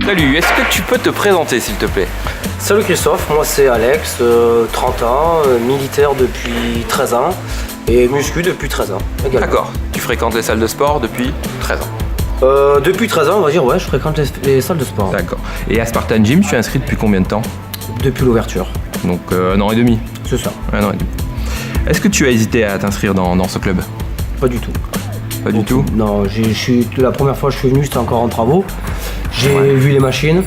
Salut, est-ce que tu peux te présenter s'il te plaît? Salut Christophe, moi c'est Alex, 30 ans, militaire depuis 13 ans et muscu depuis 13 ans également. D'accord, tu fréquentes les salles de sport depuis 13 ans? Depuis 13 ans, on va dire, ouais, je fréquente les salles de sport. D'accord. Et à Spartan Gym, tu es inscrit depuis combien de temps? Depuis l'ouverture. Donc 1 an et demi? C'est ça. 1 an et demi. Est-ce que tu as hésité à t'inscrire dans ce club? Pas du tout. Pas du tout? Non, la première fois que je suis venu, c'était encore en travaux. J'ai vu les machines,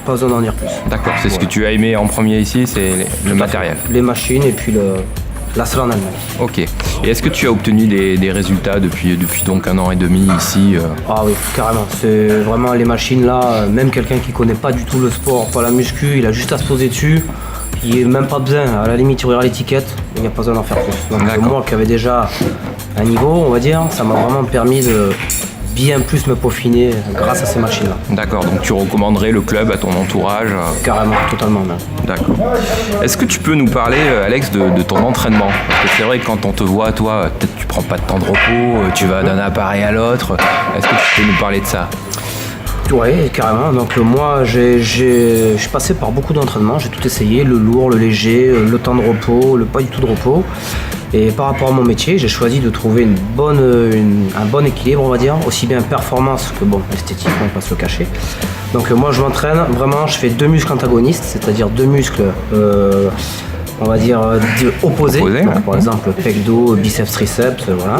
pas besoin d'en dire plus. D'accord, c'est ce que tu as aimé en premier ici, c'est le matériel. Les machines et puis la salle en Allemagne. Ok. Et est-ce que tu as obtenu des résultats depuis donc 1 an et demi ici? Ah oui, carrément. C'est vraiment les machines là, même quelqu'un qui connaît pas du tout le sport, pas la muscu, il a juste à se poser dessus. Il n'y a même pas besoin, à la limite il regarde l'étiquette, il n'y a pas besoin d'en faire plus. Donc moi qui avais déjà un niveau, on va dire, ça m'a vraiment permis de bien plus me peaufiner grâce à ces machines-là. D'accord, donc tu recommanderais le club à ton entourage? Carrément, totalement même. D'accord. Est-ce que tu peux nous parler, Alex, de ton entraînement? Parce que c'est vrai que quand on te voit, toi, peut-être tu prends pas de temps de repos, tu vas d'un appareil à l'autre. Est-ce que tu peux nous parler de ça? Oui, carrément. Donc moi, je suis passé par beaucoup d'entraînements, j'ai tout essayé, le lourd, le léger, le temps de repos, le pas du tout de repos. Et par rapport à mon métier, j'ai choisi de trouver un bon équilibre, on va dire, aussi bien performance que esthétique, on ne va pas se le cacher. Donc moi, je m'entraîne vraiment, je fais 2 muscles antagonistes, c'est-à-dire 2 muscles on va dire opposés. Donc, par exemple pec-dos, biceps, triceps, voilà.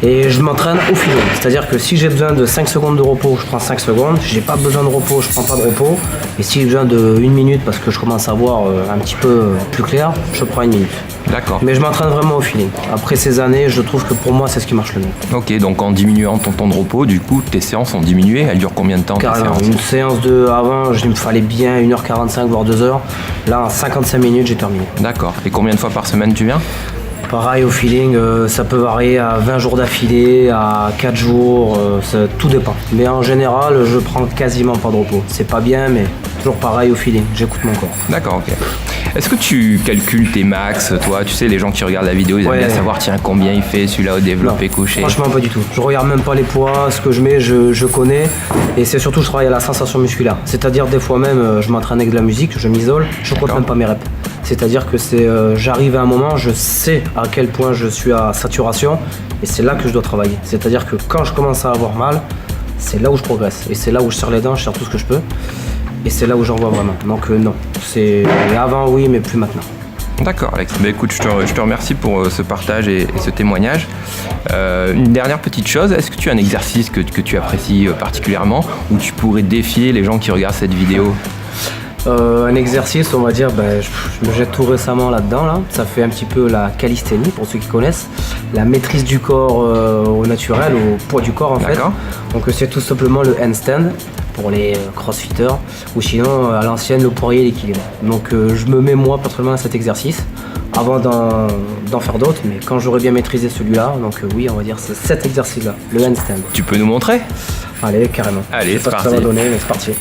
Et je m'entraîne au feeling, c'est-à-dire que si j'ai besoin de 5 secondes de repos, je prends 5 secondes. Si j'ai pas besoin de repos, je prends pas de repos. Et si j'ai besoin de 1 minute parce que je commence à voir un petit peu plus clair, je prends 1 minute. D'accord. Mais je m'entraîne vraiment au feeling. Après ces années, je trouve que pour moi, c'est ce qui marche le mieux. Ok, donc en diminuant ton temps de repos, du coup, tes séances ont diminué. Elles durent combien de temps? Carrément. Une séance avant, il me fallait bien 1h45 voire 2h. Là, en 55 minutes, j'ai terminé. D'accord. Et combien de fois par semaine tu viens? Pareil au feeling, ça peut varier à 20 jours d'affilée, à 4 jours, tout dépend. Mais en général, je prends quasiment pas de repos. C'est pas bien, mais toujours pareil au feeling, j'écoute mon corps. D'accord, ok. Est-ce que tu calcules tes max, toi? Tu sais, les gens qui regardent la vidéo, ils aiment bien savoir, tiens, combien il fait celui-là au développé couché. Franchement, pas du tout. Je regarde même pas les poids, ce que je mets, je connais. Et c'est surtout, je travaille à la sensation musculaire. C'est-à-dire, des fois même, je m'entraîne avec de la musique, je m'isole, je compte même pas mes reps. C'est-à-dire que j'arrive à un moment, je sais à quel point je suis à saturation et c'est là que je dois travailler. C'est-à-dire que quand je commence à avoir mal, c'est là où je progresse. Et c'est là où je serre les dents, je serre tout ce que je peux. Et c'est là où j'en vois vraiment. Donc non, c'est avant oui, mais plus maintenant. D'accord Alex, bah, écoute, je te remercie pour ce partage et ce témoignage. Une dernière petite chose, est-ce que tu as un exercice que tu apprécies particulièrement ou tu pourrais défier les gens qui regardent cette vidéo? Un exercice, on va dire, je me jette tout récemment là-dedans. Là. Ça fait un petit peu la calisthénie, pour ceux qui connaissent. La maîtrise du corps au naturel, au poids du corps en fait. Donc c'est tout simplement le handstand pour les crossfitters. Ou sinon, à l'ancienne, le poirier et l'équilibre. Donc je me mets moi personnellement à cet exercice avant d'en faire d'autres. Mais quand j'aurai bien maîtrisé celui-là, donc oui, on va dire c'est cet exercice-là, le handstand. Tu peux nous montrer? Allez, carrément. Allez, c'est parti. Ça va donner, mais c'est parti.